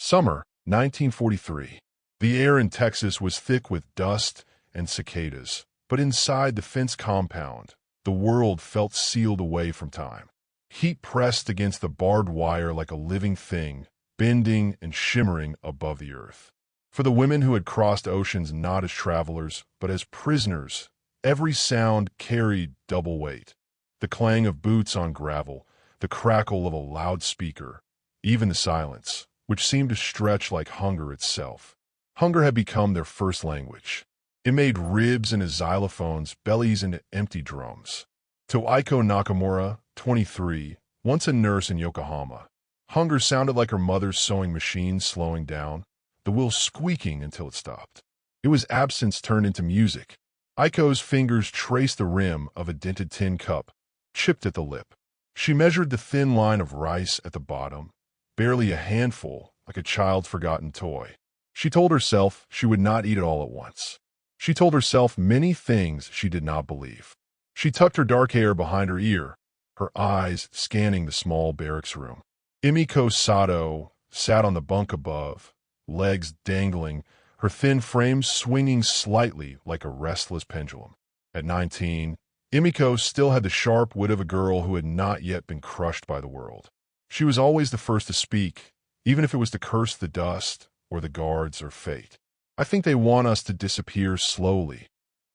Summer, 1943. The air in Texas was thick with dust and cicadas, but inside the fence compound, the world felt sealed away from time. Heat pressed against the barbed wire like a living thing, bending and shimmering above the earth. For the women who had crossed oceans not as travelers, but as prisoners, every sound carried double weight. The clang of boots on gravel, the crackle of a loudspeaker, even the silence, which seemed to stretch like hunger itself. Hunger had become their first language. It made ribs into xylophones, bellies into empty drums. To Aiko Nakamura, 23, once a nurse in Yokohama, hunger sounded like her mother's sewing machine slowing down, the wheel squeaking until it stopped. It was absence turned into music. Aiko's fingers traced the rim of a dented tin cup, chipped at the lip. She measured the thin line of rice at the bottom, barely a handful, like a child's forgotten toy. She told herself she would not eat it all at once. She told herself many things she did not believe. She tucked her dark hair behind her ear, her eyes scanning the small barracks room. Emiko Sato sat on the bunk above, legs dangling, her thin frame swinging slightly like a restless pendulum. At 19, Emiko still had the sharp wit of a girl who had not yet been crushed by the world. She was always the first to speak, even if it was to curse the dust or the guards or fate. "I think they want us to disappear slowly,"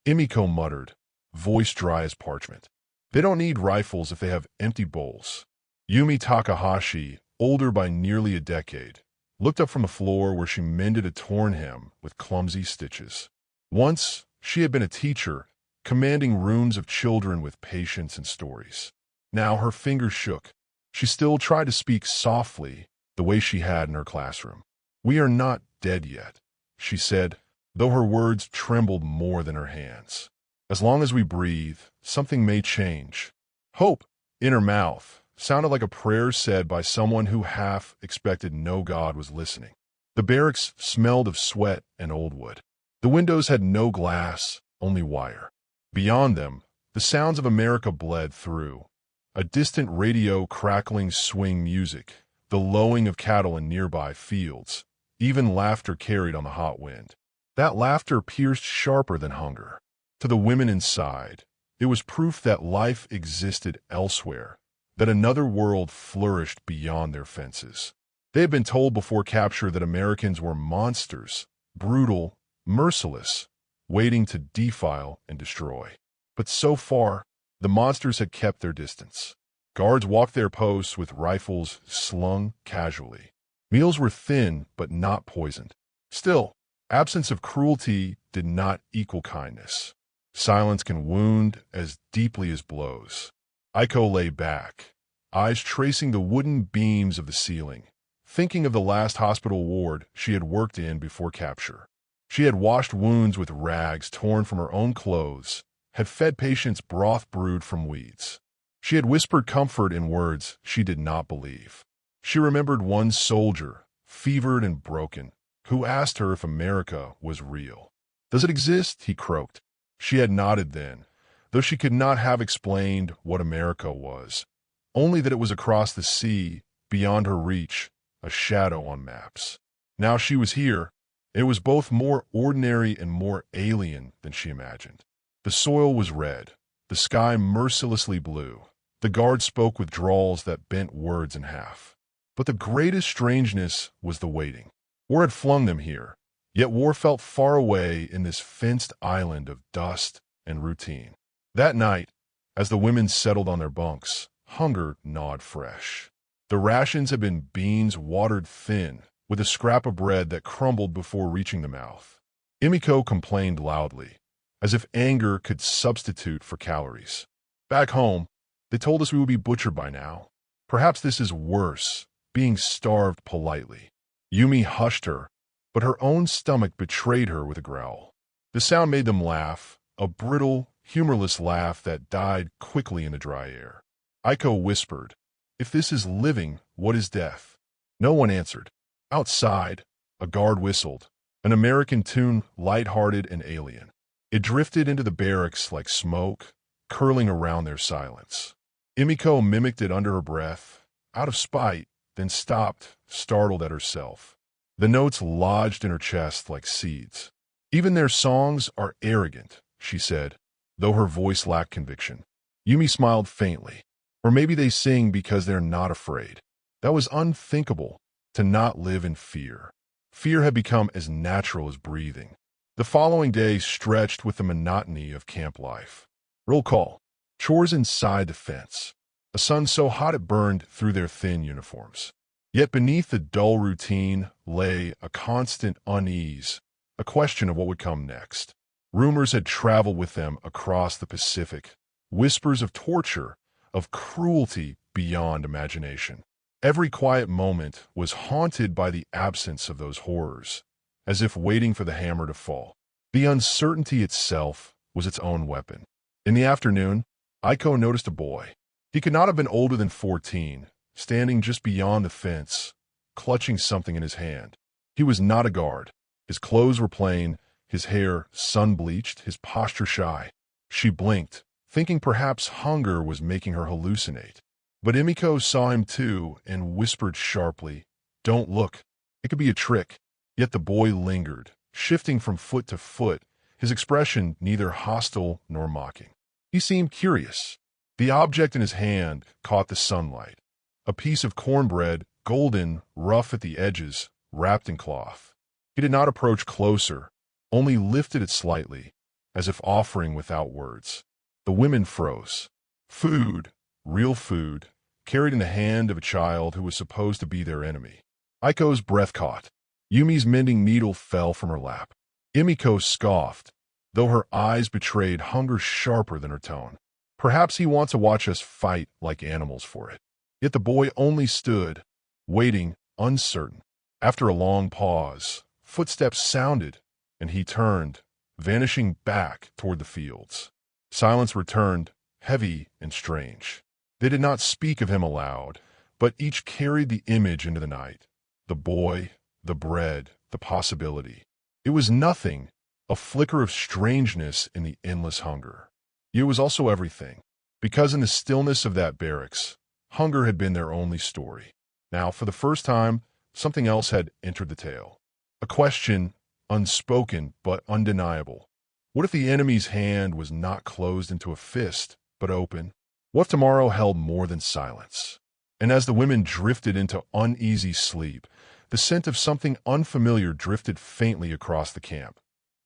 Emiko muttered, voice dry as parchment. "They don't need rifles if they have empty bowls." Yumi Takahashi, older by nearly a decade, looked up from the floor where she mended a torn hem with clumsy stitches. Once, she had been a teacher, commanding rooms of children with patience and stories. Now her fingers shook. She still tried to speak softly, the way she had in her classroom. "We are not dead yet," she said, though her words trembled more than her hands. "As long as we breathe, something may change." Hope, in her mouth, sounded like a prayer said by someone who half expected no God was listening. The barracks smelled of sweat and old wood. The windows had no glass, only wire. Beyond them, the sounds of America bled through. A distant radio crackling swing music, the lowing of cattle in nearby fields, even laughter carried on the hot wind. That laughter pierced sharper than hunger. To the women inside, it was proof that life existed elsewhere, that another world flourished beyond their fences. They had been told before capture that Americans were monsters, brutal, merciless, waiting to defile and destroy. But so far, the monsters had kept their distance. Guards walked their posts with rifles slung casually. Meals were thin but not poisoned. Still, absence of cruelty did not equal kindness. Silence can wound as deeply as blows. Aiko lay back, eyes tracing the wooden beams of the ceiling, thinking of the last hospital ward she had worked in before capture. She had washed wounds with rags torn from her own clothes, had fed patients broth brewed from weeds. She had whispered comfort in words she did not believe. She remembered one soldier, fevered and broken, who asked her if America was real. "Does it exist?" he croaked. She had nodded then, though she could not have explained what America was, only that it was across the sea, beyond her reach, a shadow on maps. Now she was here. It was both more ordinary and more alien than she imagined. The soil was red, the sky mercilessly blue. The guard spoke with drawls that bent words in half. But the greatest strangeness was the waiting. War had flung them here, yet war felt far away in this fenced island of dust and routine. That night, as the women settled on their bunks, hunger gnawed fresh. The rations had been beans watered thin, with a scrap of bread that crumbled before reaching the mouth. Emiko complained loudly, as if anger could substitute for calories. "Back home, they told us we would be butchered by now. Perhaps this is worse, being starved politely." Yumi hushed her, but her own stomach betrayed her with a growl. The sound made them laugh, a brittle, humorless laugh that died quickly in the dry air. Aiko whispered, "If this is living, what is death?" No one answered. Outside, a guard whistled, an American tune light-hearted and alien. It drifted into the barracks like smoke, curling around their silence. Emiko mimicked it under her breath, out of spite, then stopped, startled at herself. The notes lodged in her chest like seeds. Even their songs are arrogant, she said, though her voice lacked conviction. Yumi smiled faintly. Or maybe they sing because they're not afraid. That was unthinkable, to not live in fear. Fear had become as natural as breathing. The following day stretched with the monotony of camp life. Roll call. Chores inside the fence. A sun so hot it burned through their thin uniforms. Yet beneath the dull routine lay a constant unease, a question of what would come next. Rumors had traveled with them across the Pacific, whispers of torture, of cruelty beyond imagination. Every quiet moment was haunted by the absence of those horrors, as if waiting for the hammer to fall. The uncertainty itself was its own weapon. In the afternoon, Aiko noticed a boy. He could not have been older than 14, standing just beyond the fence, clutching something in his hand. He was not a guard. His clothes were plain, his hair sun-bleached, his posture shy. She blinked, thinking perhaps hunger was making her hallucinate. But Emiko saw him too and whispered sharply, "Don't look. It could be a trick." Yet the boy lingered, shifting from foot to foot, his expression neither hostile nor mocking. He seemed curious. The object in his hand caught the sunlight. A piece of cornbread, golden, rough at the edges, wrapped in cloth. He did not approach closer, only lifted it slightly, as if offering without words. The women froze. Food, real food, carried in the hand of a child who was supposed to be their enemy. Aiko's breath caught. Yumi's mending needle fell from her lap. Emiko scoffed, though her eyes betrayed hunger sharper than her tone. Perhaps he wants to watch us fight like animals for it. Yet the boy only stood, waiting, uncertain. After a long pause, footsteps sounded, and he turned, vanishing back toward the fields. Silence returned, heavy and strange. They did not speak of him aloud, but each carried the image into the night. The boy, the bread, the possibility. It was nothing, a flicker of strangeness in the endless hunger. It was also everything, because in the stillness of that barracks, hunger had been their only story. Now, for the first time, something else had entered the tale. A question, unspoken but undeniable. What if the enemy's hand was not closed into a fist, but open? What if tomorrow held more than silence? And as the women drifted into uneasy sleep, the scent of something unfamiliar drifted faintly across the camp.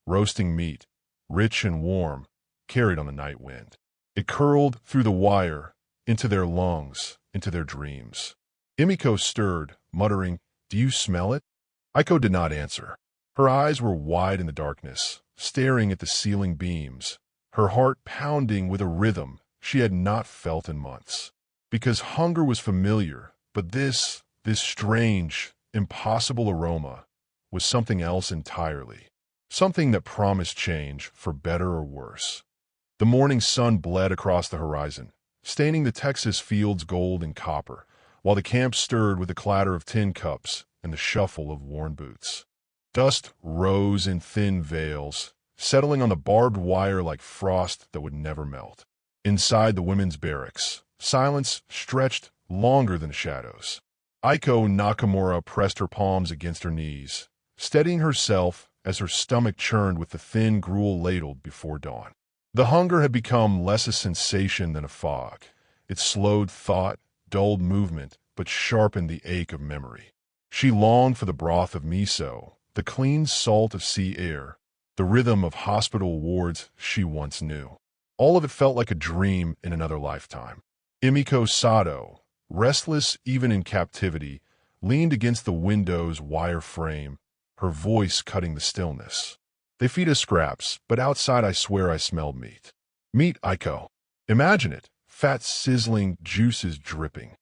Roasting meat, rich and warm, carried on the night wind. It curled through the wire, into their lungs, into their dreams. Emiko stirred, muttering, "Do you smell it?" Aiko did not answer. Her eyes were wide in the darkness, staring at the ceiling beams, her heart pounding with a rhythm she had not felt in months. Because hunger was familiar, but this strange, impossible aroma was something else entirely. Something that promised change, for better or worse. The morning sun bled across the horizon, staining the Texas fields gold and copper, while the camp stirred with the clatter of tin cups and the shuffle of worn boots. Dust rose in thin veils, settling on the barbed wire like frost that would never melt. Inside the women's barracks, silence stretched longer than shadows. Aiko Nakamura pressed her palms against her knees, steadying herself as her stomach churned with the thin gruel ladled before dawn. The hunger had become less a sensation than a fog. It slowed thought, dulled movement, but sharpened the ache of memory. She longed for the broth of miso, the clean salt of sea air, the rhythm of hospital wards she once knew. All of it felt like a dream in another lifetime. Emiko Sato, restless even in captivity, leaned against the window's wire frame, her voice cutting the stillness. "They feed us scraps, but outside I swear I smelled meat." Meat, Aiko. Imagine it, fat sizzling, juices dripping.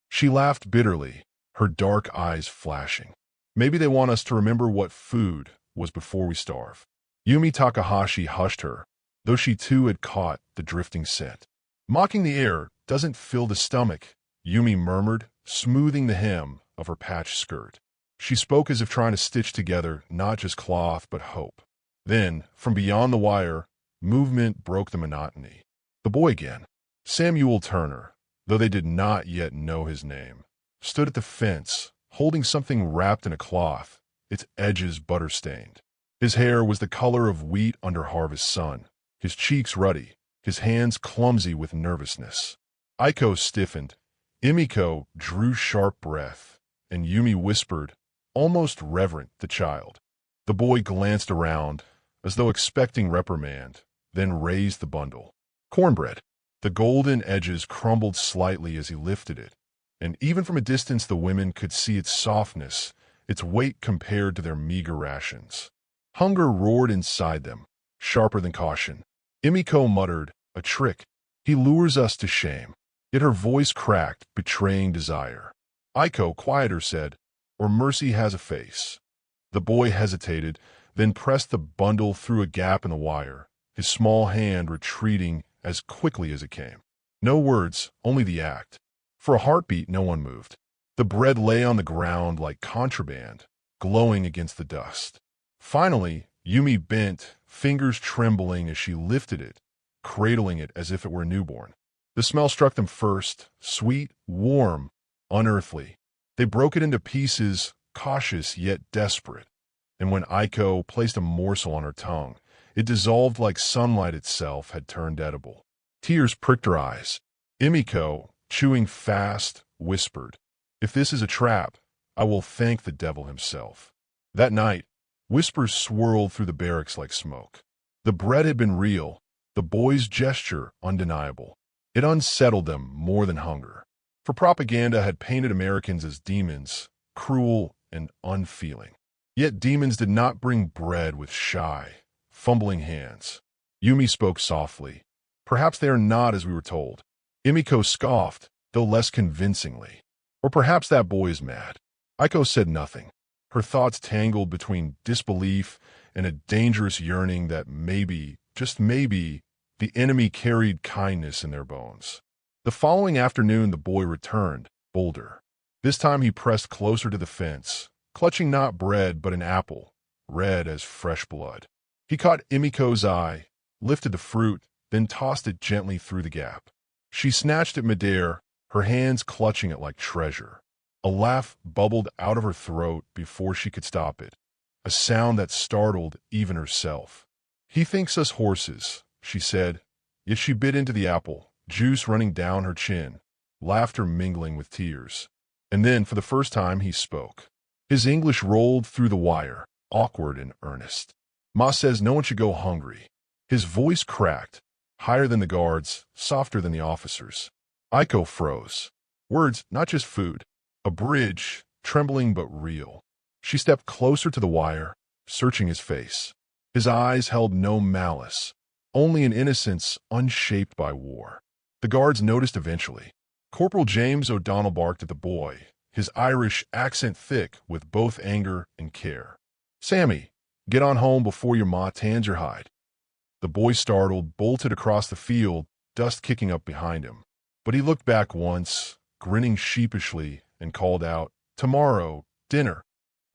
She laughed bitterly, her dark eyes flashing. Maybe they want us to remember what food was before we starve. Yumi Takahashi hushed her, though she too had caught the drifting scent. "Mocking the air doesn't fill the stomach," Yumi murmured, smoothing the hem of her patched skirt. She spoke as if trying to stitch together not just cloth but hope. Then, from beyond the wire, movement broke the monotony. The boy again. Samuel Turner, though they did not yet know his name, stood at the fence, holding something wrapped in a cloth, its edges butter-stained. His hair was the color of wheat under harvest sun, his cheeks ruddy, his hands clumsy with nervousness. Aiko stiffened. Emiko drew sharp breath, and Yumi whispered, almost reverent, the child. The boy glanced around, as though expecting reprimand, then raised the bundle. Cornbread. The golden edges crumbled slightly as he lifted it, and even from a distance the women could see its softness, its weight compared to their meager rations. Hunger roared inside them, sharper than caution. Emiko muttered, a trick. He lures us to shame. Yet her voice cracked, betraying desire. Aiko, quieter, said, or mercy has a face. The boy hesitated, then pressed the bundle through a gap in the wire, his small hand retreating as quickly as it came. No words, only the act. For a heartbeat, no one moved. The bread lay on the ground like contraband, glowing against the dust. Finally, Yumi bent, fingers trembling as she lifted it, cradling it as if it were a newborn. The smell struck them first, sweet, warm, unearthly. They broke it into pieces, cautious yet desperate, and when Aiko placed a morsel on her tongue, it dissolved like sunlight itself had turned edible. Tears pricked her eyes. Emiko, chewing fast, whispered, if this is a trap, I will thank the devil himself. That night, whispers swirled through the barracks like smoke. The bread had been real, the boy's gesture undeniable. It unsettled them more than hunger. For propaganda had painted Americans as demons, cruel and unfeeling. Yet demons did not bring bread with shy, fumbling hands. Yumi spoke softly. Perhaps they are not as we were told. Emiko scoffed, though less convincingly. Or perhaps that boy is mad. Aiko said nothing. Her thoughts tangled between disbelief and a dangerous yearning that maybe, just maybe, the enemy carried kindness in their bones. The following afternoon the boy returned, bolder. This time he pressed closer to the fence, clutching not bread but an apple, red as fresh blood. He caught Emiko's eye, lifted the fruit, then tossed it gently through the gap. She snatched it midair, her hands clutching it like treasure. A laugh bubbled out of her throat before she could stop it, a sound that startled even herself. He thinks us horses, she said, yet she bit into the apple, juice running down her chin, laughter mingling with tears. And then, for the first time, he spoke. His English rolled through the wire, awkward and earnest. Ma says no one should go hungry. His voice cracked, higher than the guards, softer than the officers. Aiko froze. Words, not just food. A bridge, trembling but real. She stepped closer to the wire, searching his face. His eyes held no malice, only an innocence unshaped by war. The guards noticed eventually. Corporal James O'Donnell barked at the boy, his Irish accent thick with both anger and care. Sammy, get on home before your ma tans your hide. The boy, startled, bolted across the field, dust kicking up behind him. But he looked back once, grinning sheepishly, and called out, tomorrow, dinner.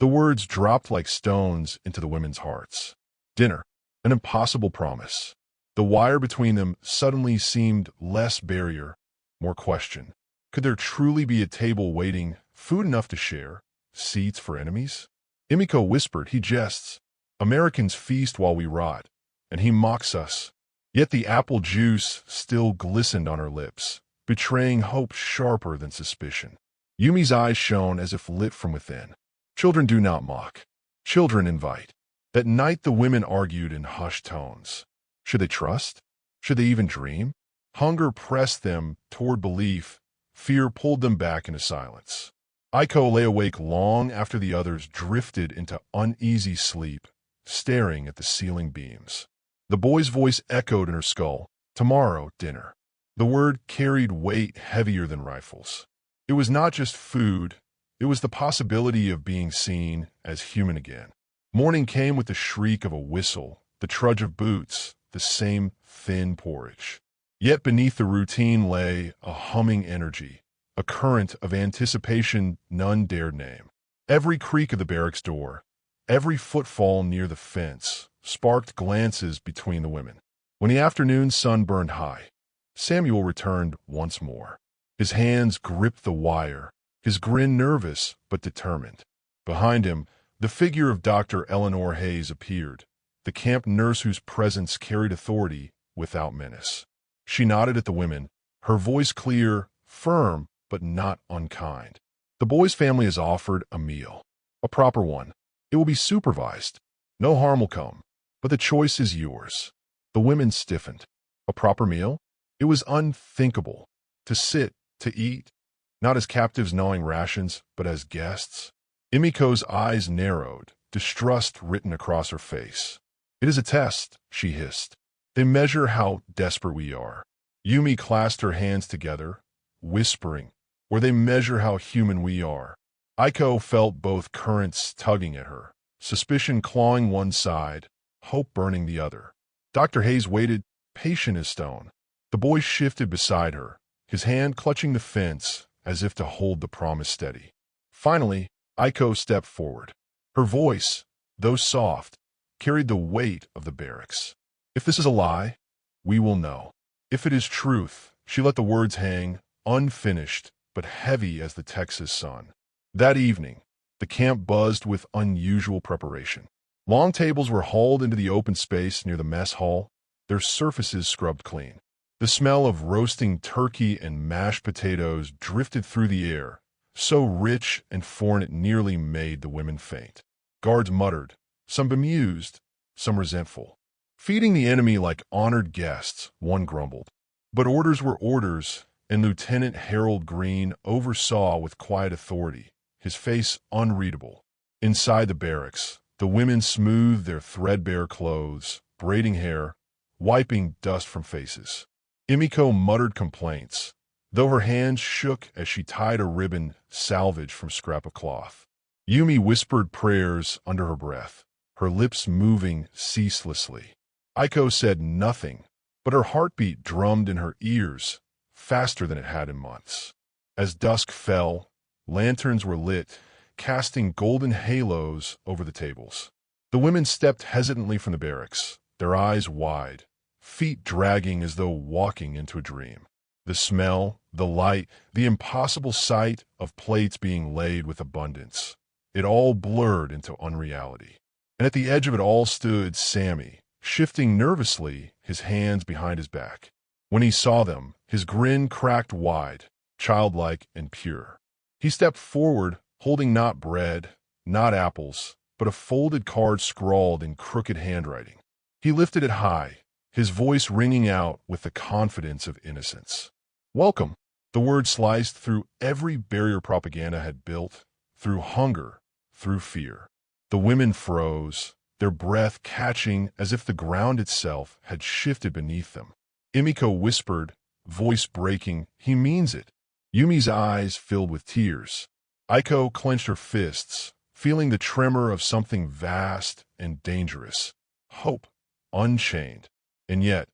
The words dropped like stones into the women's hearts. Dinner, an impossible promise. The wire between them suddenly seemed less barrier, more question. Could there truly be a table waiting, food enough to share, seats for enemies? Emiko whispered, he jests. Americans feast while we rot, and he mocks us. Yet the apple juice still glistened on her lips, betraying hope sharper than suspicion. Yumi's eyes shone as if lit from within. Children do not mock. Children invite. That night the women argued in hushed tones. Should they trust? Should they even dream? Hunger pressed them toward belief. Fear pulled them back into silence. Aiko lay awake long after the others drifted into uneasy sleep, staring at the ceiling beams. The boy's voice echoed in her skull. Tomorrow, dinner. The word carried weight heavier than rifles. It was not just food. It was the possibility of being seen as human again. Morning came with the shriek of a whistle, the trudge of boots, the same thin porridge. Yet beneath the routine lay a humming energy, a current of anticipation none dared name. Every creak of the barracks door, every footfall near the fence, sparked glances between the women. When the afternoon sun burned high, Samuel returned once more. His hands gripped the wire, his grin nervous but determined. Behind him, The figure of Dr. Eleanor Hayes appeared, the camp nurse whose presence carried authority without menace. She nodded at the women, her voice clear, firm, but not unkind. The boy's family has offered a meal. A proper one. It will be supervised. No harm will come. But the choice is yours. The women stiffened. A proper meal? It was unthinkable. To sit, to eat, not as captives gnawing rations, but as guests. Emiko's eyes narrowed, distrust written across her face. It is a test, she hissed. They measure how desperate we are. Yumi clasped her hands together, whispering, or they measure how human we are. Aiko felt both currents tugging at her, suspicion clawing one side, hope burning the other. Dr. Hayes waited, patient as stone. The boy shifted beside her, his hand clutching the fence as if to hold the promise steady. Finally, Aiko stepped forward. Her voice, though soft, carried the weight of the barracks. If this is a lie, we will know. If it is truth, she let the words hang, unfinished, but heavy as the Texas sun. That evening, the camp buzzed with unusual preparation. Long tables were hauled into the open space near the mess hall, their surfaces scrubbed clean. The smell of roasting turkey and mashed potatoes drifted through the air, so rich and foreign it nearly made the women faint. Guards muttered, some bemused, some resentful. Feeding the enemy like honored guests, one grumbled. But orders were orders, and Lieutenant Harold Green oversaw with quiet authority, his face unreadable. Inside the barracks, the women smoothed their threadbare clothes, braiding hair, wiping dust from faces. Emiko muttered complaints, though her hands shook as she tied a ribbon salvaged from scrap of cloth. Yumi whispered prayers under her breath, her lips moving ceaselessly. Aiko said nothing, but her heartbeat drummed in her ears, faster than it had in months. As dusk fell, lanterns were lit, casting golden halos over the tables. The women stepped hesitantly from the barracks, their eyes wide, feet dragging as though walking into a dream. The smell, the light, the impossible sight of plates being laid with abundance. It all blurred into unreality. And at the edge of it all stood Sammy, shifting nervously, his hands behind his back. When he saw them, his grin cracked wide, childlike and pure. He stepped forward, holding not bread, not apples, but a folded card scrawled in crooked handwriting. He lifted it high, his voice ringing out with the confidence of innocence. Welcome. The word sliced through every barrier propaganda had built, through hunger, through fear. The women froze, their breath catching as if the ground itself had shifted beneath them. Emiko whispered, voice breaking, he means it. Yumi's eyes filled with tears. Aiko clenched her fists, feeling the tremor of something vast and dangerous. Hope, unchained. And yet,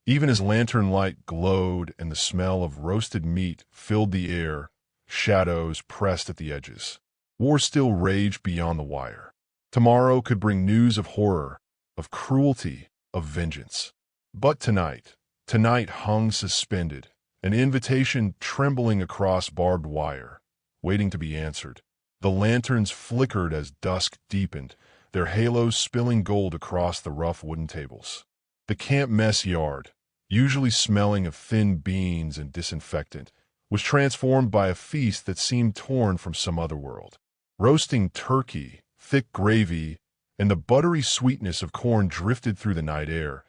even as lantern light glowed and the smell of roasted meat filled the air, shadows pressed at the edges. War still raged beyond the wire. Tomorrow could bring news of horror, of cruelty, of vengeance. But tonight hung suspended, an invitation trembling across barbed wire, waiting to be answered. The lanterns flickered as dusk deepened, their halos spilling gold across the rough wooden tables. The camp mess yard, usually smelling of thin beans and disinfectant, was transformed by a feast that seemed torn from some other world. Roasting turkey, thick gravy, and the buttery sweetness of corn drifted through the night air,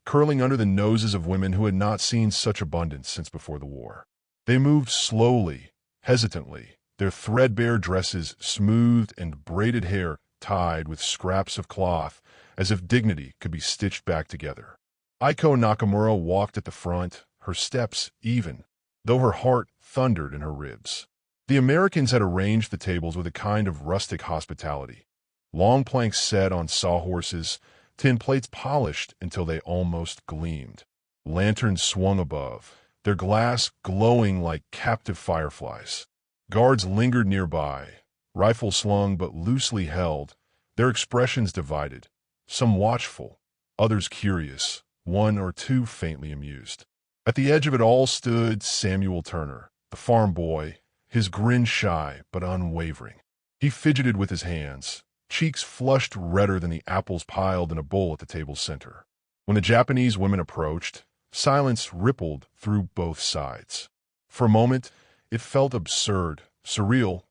curling under the noses of women who had not seen such abundance since before the war. They moved slowly, hesitantly, their threadbare dresses smoothed and braided hair tied with scraps of cloth, as if dignity could be stitched back together. Aiko Nakamura walked at the front, her steps even, though her heart thundered in her ribs. The Americans had arranged the tables with a kind of rustic hospitality. Long planks set on sawhorses, tin plates polished until they almost gleamed. Lanterns swung above, their glass glowing like captive fireflies. Guards lingered nearby, rifles slung but loosely held, their expressions divided, some watchful, others curious, one or two faintly amused. At the edge of it all stood Samuel Turner, the farm boy, his grin shy but unwavering. He fidgeted with his hands, cheeks flushed redder than the apples piled in a bowl at the table's center. When the Japanese women approached, silence rippled through both sides. For a moment, it felt absurd, surreal.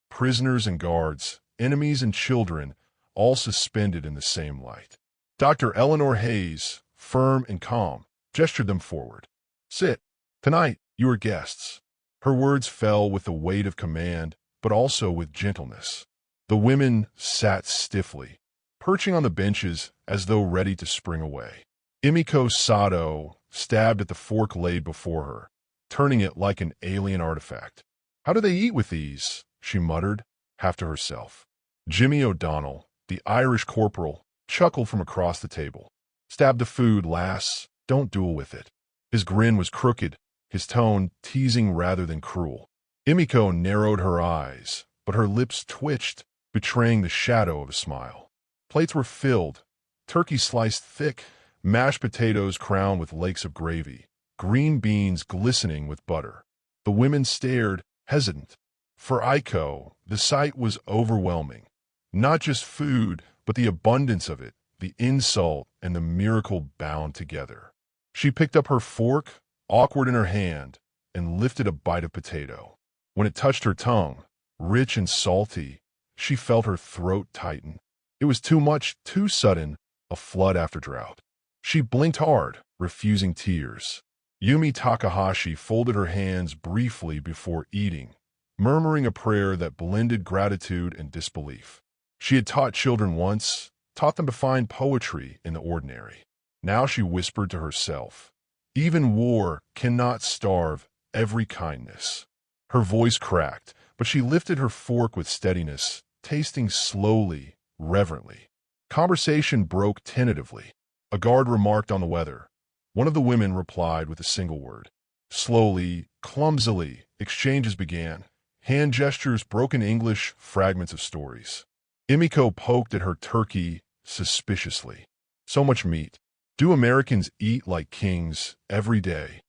Prisoners and guards, enemies and children, all suspended in the same light. Dr. Eleanor Hayes, firm and calm, gestured them forward. "Sit. Tonight, you are guests." Her words fell with the weight of command, but also with gentleness. The women sat stiffly, perching on the benches as though ready to spring away. Emiko Sato stabbed at the fork laid before her, turning it like an alien artifact. "How do they eat with these?" she muttered, half to herself. Jimmy O'Donnell, the Irish corporal, chuckled from across the table. "Stab the food, lass. Don't duel with it." His grin was crooked, his tone teasing rather than cruel. Emiko narrowed her eyes, but her lips twitched, betraying the shadow of a smile. Plates were filled, turkey sliced thick, mashed potatoes crowned with lakes of gravy, green beans glistening with butter. The women stared, hesitant. For Aiko, the sight was overwhelming. Not just food, but the abundance of it, the insult and the miracle bound together. She picked up her fork, awkward in her hand, and lifted a bite of potato. When it touched her tongue, rich and salty, she felt her throat tighten. It was too much, too sudden, a flood after drought. She blinked hard, refusing tears. Yumi Takahashi folded her hands briefly before eating, murmuring a prayer that blended gratitude and disbelief. She had taught children once, taught them to find poetry in the ordinary. Now she whispered to herself, "Even war cannot starve every kindness." Her voice cracked, but she lifted her fork with steadiness, tasting slowly, reverently. Conversation broke tentatively. A guard remarked on the weather. One of the women replied with a single word. Slowly, clumsily, exchanges began. Hand gestures, broken English, fragments of stories. Emiko poked at her turkey suspiciously. "So much meat. Do Americans eat like kings every day?"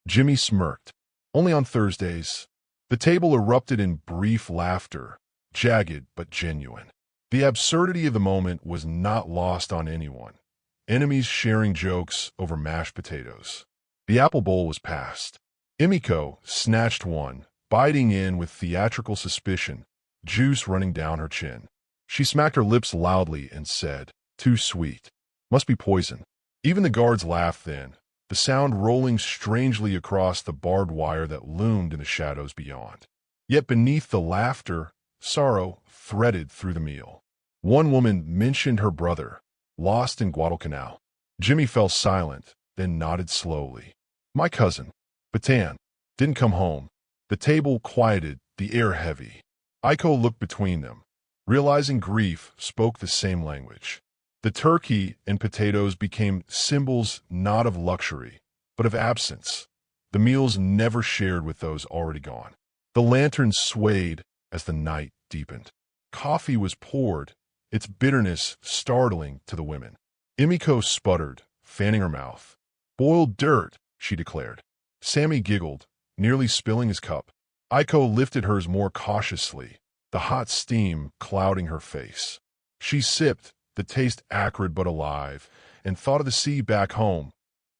Jimmy smirked. "Only on Thursdays." The table erupted in brief laughter, jagged but genuine. The absurdity of the moment was not lost on anyone. Enemies sharing jokes over mashed potatoes. The apple bowl was passed. Emiko snatched one, biting in with theatrical suspicion, juice running down her chin. She smacked her lips loudly and said, "Too sweet. Must be poison." Even the guards laughed then, the sound rolling strangely across the barbed wire that loomed in the shadows beyond. Yet beneath the laughter, sorrow threaded through the meal. One woman mentioned her brother, lost in Guadalcanal. Jimmy fell silent, then nodded slowly. "My cousin, Batan, didn't come home." The table quieted, the air heavy. Aiko looked between them, realizing grief spoke the same language. The turkey and potatoes became symbols not of luxury, but of absence. The meals never shared with those already gone. The lanterns swayed as the night deepened. Coffee was poured, its bitterness startling to the women. Emiko sputtered, fanning her mouth. "Boiled dirt," she declared. Sammy giggled, nearly spilling his cup. Aiko lifted hers more cautiously, the hot steam clouding her face. She sipped, the taste acrid but alive, and thought of the sea back home,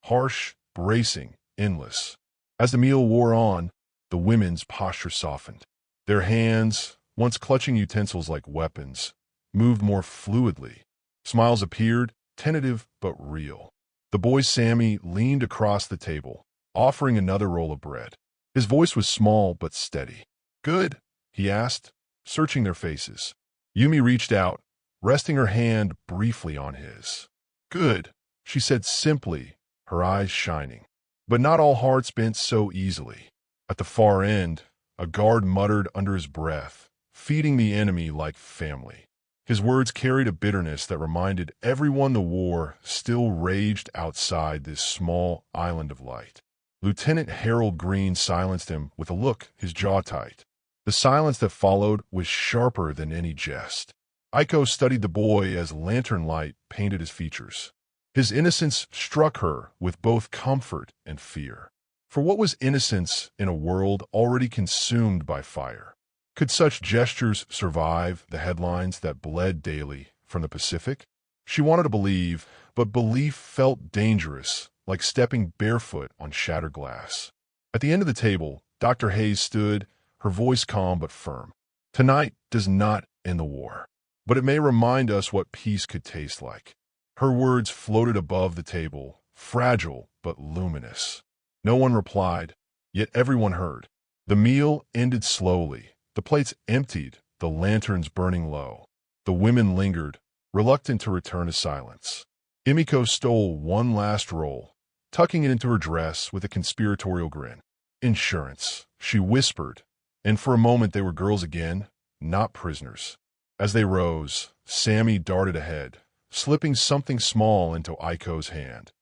harsh, bracing, endless. As the meal wore on, the women's posture softened. Their hands, once clutching utensils like weapons, moved more fluidly. Smiles appeared, tentative but real. The boy Sammy leaned across the table, offering another roll of bread. His voice was small but steady. "Good?" he asked, searching their faces. Yumi reached out, resting her hand briefly on his. "Good," she said simply, her eyes shining. But not all hearts bent so easily. At the far end, a guard muttered under his breath, feeding the enemy like family. His words carried a bitterness that reminded everyone the war still raged outside this small island of light. Lieutenant Harold Green silenced him with a look, his jaw tight. The silence that followed was sharper than any jest. Aiko studied the boy as lantern light painted his features. His innocence struck her with both comfort and fear. For what was innocence in a world already consumed by fire? Could such gestures survive the headlines that bled daily from the Pacific? She wanted to believe, but belief felt dangerous, like stepping barefoot on shattered glass. At the end of the table, Dr. Hayes stood, her voice calm but firm. Tonight does not end the war, but it may remind us what peace could taste like. Her words floated above the table, fragile but luminous. No one replied, yet everyone heard. The meal ended slowly, the plates emptied, the lanterns burning low. The women lingered, reluctant to return to silence. Emiko stole one last roll, tucking it into her dress with a conspiratorial grin. Insurance, she whispered, and for a moment they were girls again, not prisoners. As they rose, Sammy darted ahead, slipping something small into Aiko's hand.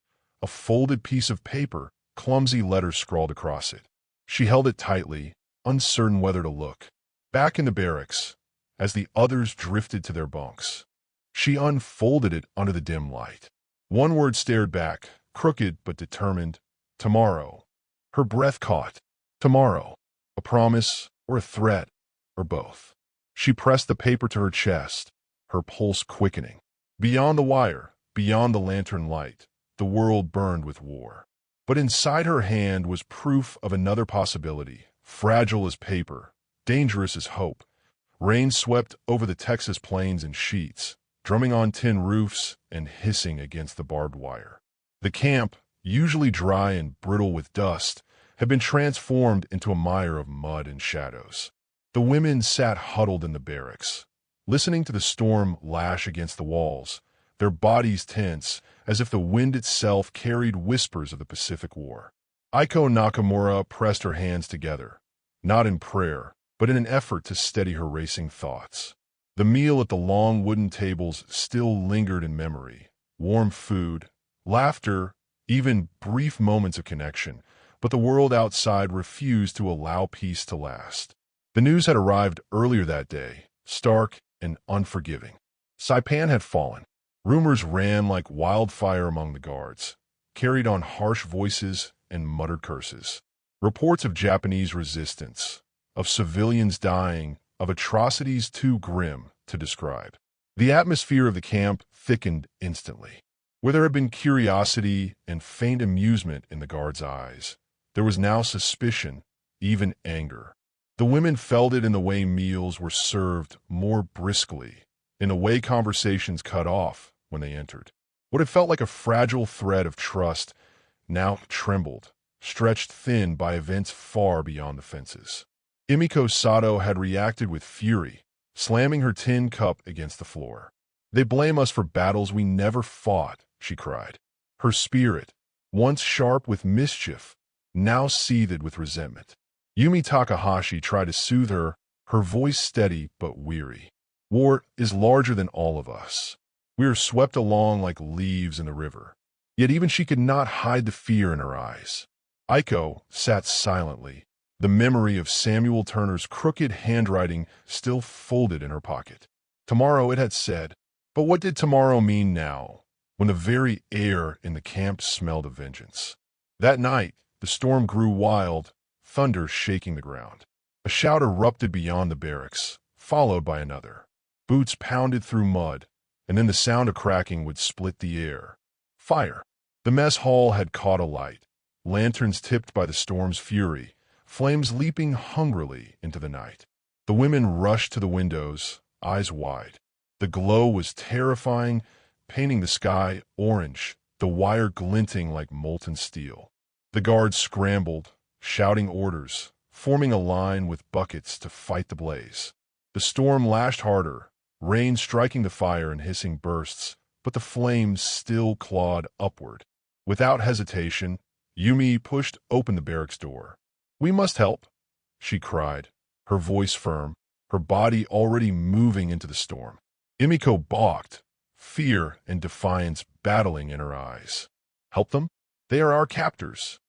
A folded piece of paper, clumsy letters scrawled across it. She held it tightly, uncertain whether to look. Back in the barracks, as the others drifted to their bunks, she unfolded it under the dim light. One word stared back, crooked but determined. Tomorrow. Her breath caught. Tomorrow. A promise, or a threat, or both. She pressed the paper to her chest, her pulse quickening. Beyond the wire, beyond the lantern light, the world burned with war. But inside her hand was proof of another possibility, fragile as paper, dangerous as hope. Rain swept over the Texas plains in sheets, drumming on tin roofs and hissing against the barbed wire. The camp, usually dry and brittle with dust, had been transformed into a mire of mud and shadows. The women sat huddled in the barracks, listening to the storm lash against the walls, their bodies tense as if the wind itself carried whispers of the Pacific War. Aiko Nakamura pressed her hands together, not in prayer, but in an effort to steady her racing thoughts. The meal at the long wooden tables still lingered in memory. Warm food, laughter, even brief moments of connection, but the world outside refused to allow peace to last. The news had arrived earlier that day, stark and unforgiving. Saipan had fallen. Rumors ran like wildfire among the guards, carried on harsh voices and muttered curses. Reports of Japanese resistance, of civilians dying, of atrocities too grim to describe. The atmosphere of the camp thickened instantly. Where there had been curiosity and faint amusement in the guards' eyes, there was now suspicion, even anger. The women felt it in the way meals were served more briskly, in the way conversations cut off when they entered. What had felt like a fragile thread of trust now trembled, stretched thin by events far beyond the fences. Emiko Sato had reacted with fury, slamming her tin cup against the floor. They blame us for battles we never fought, she cried. Her spirit, once sharp with mischief, now seethed with resentment. Yumi Takahashi tried to soothe her, her voice steady but weary. War is larger than all of us. We are swept along like leaves in the river. Yet even she could not hide the fear in her eyes. Aiko sat silently, the memory of Samuel Turner's crooked handwriting still folded in her pocket. Tomorrow, it had said. But what did tomorrow mean now, when the very air in the camp smelled of vengeance? That night, the storm grew wild, thunder shaking the ground. A shout erupted beyond the barracks, followed by another. Boots pounded through mud, and then the sound of cracking would split the air. Fire. The mess hall had caught alight, lanterns tipped by the storm's fury, flames leaping hungrily into the night. The women rushed to the windows, eyes wide. The glow was terrifying, painting the sky orange, the wire glinting like molten steel. The guards scrambled, shouting orders, forming a line with buckets to fight the blaze. The storm lashed harder, rain striking the fire in hissing bursts, but the flames still clawed upward. Without hesitation, Yumi pushed open the barracks door. "We must help," she cried, her voice firm, her body already moving into the storm. Emiko balked, fear and defiance battling in her eyes. "Help them? They are our captors."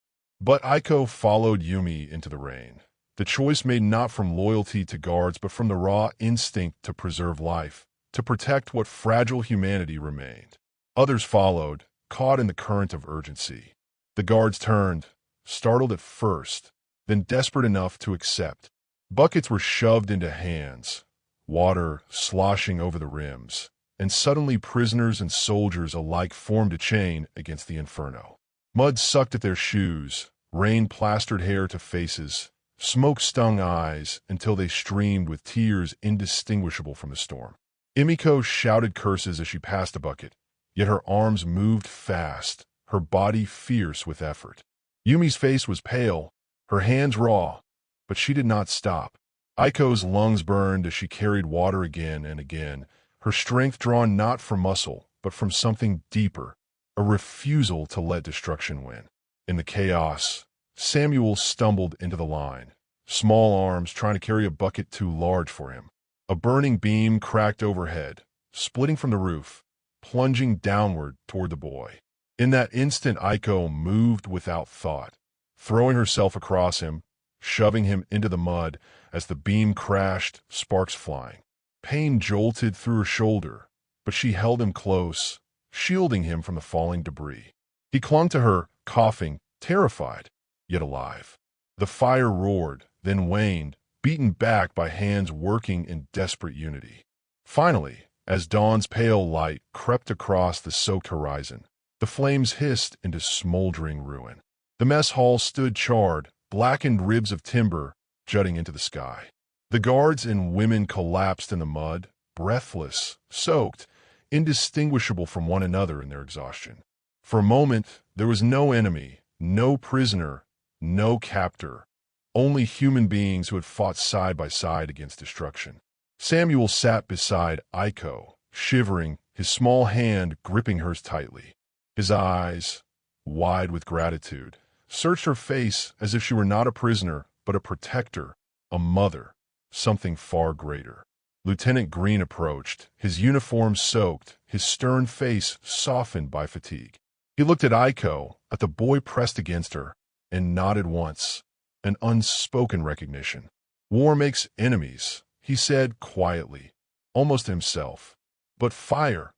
But Aiko followed Yumi into the rain. The choice made not from loyalty to guards, but from the raw instinct to preserve life, to protect what fragile humanity remained. Others followed, caught in the current of urgency. The guards turned, startled at first, then desperate enough to accept. Buckets were shoved into hands, water sloshing over the rims, and suddenly prisoners and soldiers alike formed a chain against the inferno. Mud sucked at their shoes, rain plastered hair to faces, smoke stung eyes until they streamed with tears indistinguishable from the storm. Emiko shouted curses as she passed a bucket, yet her arms moved fast, her body fierce with effort. Yumi's face was pale, her hands raw, but she did not stop. Aiko's lungs burned as she carried water again and again, her strength drawn not from muscle, but from something deeper, a refusal to let destruction win. In the chaos, Samuel stumbled into the line, small arms trying to carry a bucket too large for him. A burning beam cracked overhead, splitting from the roof, plunging downward toward the boy. In that instant, Aiko moved without thought, throwing herself across him, shoving him into the mud as the beam crashed, sparks flying. Pain jolted through her shoulder, but she held him close, shielding him from the falling debris. He clung to her, coughing, terrified, yet alive. The fire roared, then waned, beaten back by hands working in desperate unity. Finally, as dawn's pale light crept across the soaked horizon, the flames hissed into smoldering ruin. The mess hall stood charred, blackened ribs of timber jutting into the sky. The guards and women collapsed in the mud, breathless, soaked, indistinguishable from one another in their exhaustion. For a moment, there was no enemy, no prisoner, no captor, only human beings who had fought side by side against destruction. Samuel sat beside Aiko, shivering, his small hand gripping hers tightly. His eyes, wide with gratitude, searched her face as if she were not a prisoner, but a protector, a mother, something far greater. Lieutenant Green approached, his uniform soaked, his stern face softened by fatigue. He looked at Aiko, at the boy pressed against her, and nodded once, an unspoken recognition. War makes enemies, he said quietly, almost to himself. But fire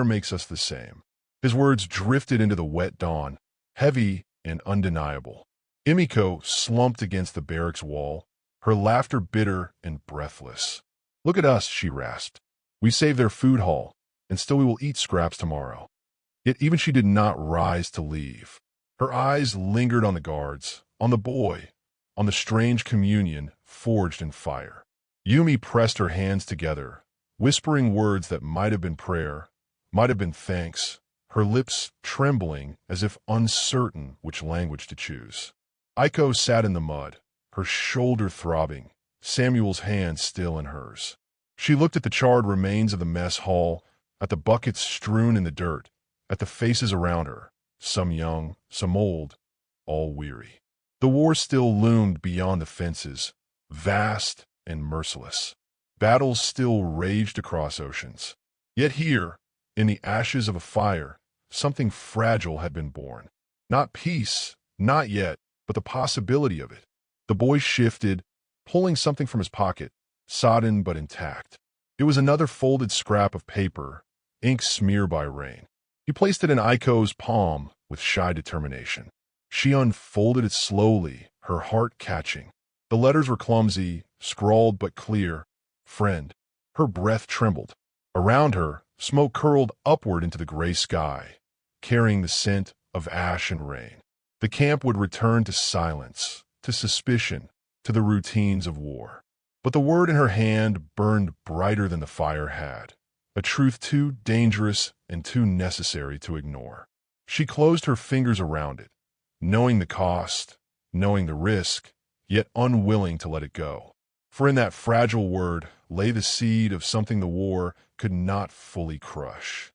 makes us the same. His words drifted into the wet dawn, heavy and undeniable. Emiko slumped against the barracks wall, her laughter bitter and breathless. "Look at us," she rasped. "We saved their food hall, and still we will eat scraps tomorrow." Yet even she did not rise to leave. Her eyes lingered on the guards, on the boy, on the strange communion forged in fire. Yumi pressed her hands together, whispering words that might have been prayer, might have been thanks, her lips trembling as if uncertain which language to choose. Aiko sat in the mud, her shoulder throbbing, Samuel's hand still in hers. She looked at the charred remains of the mess hall, at the buckets strewn in the dirt, at the faces around her, some young, some old, all weary. The war still loomed beyond the fences, vast and merciless. Battles still raged across oceans. Yet here, in the ashes of a fire, something fragile had been born. Not peace, not yet, but the possibility of it. The boy shifted, pulling something from his pocket, sodden but intact. It was another folded scrap of paper, ink smeared by rain. He placed it in Aiko's palm with shy determination. She unfolded it slowly, her heart catching. The letters were clumsy, scrawled but clear. Friend. Her breath trembled. Around her, smoke curled upward into the gray sky, carrying the scent of ash and rain. The camp would return to silence, to suspicion, to the routines of war. But the word in her hand burned brighter than the fire had, a truth too dangerous and too necessary to ignore. She closed her fingers around it, knowing the cost, knowing the risk, yet unwilling to let it go. For in that fragile word lay the seed of something the war could not fully crush.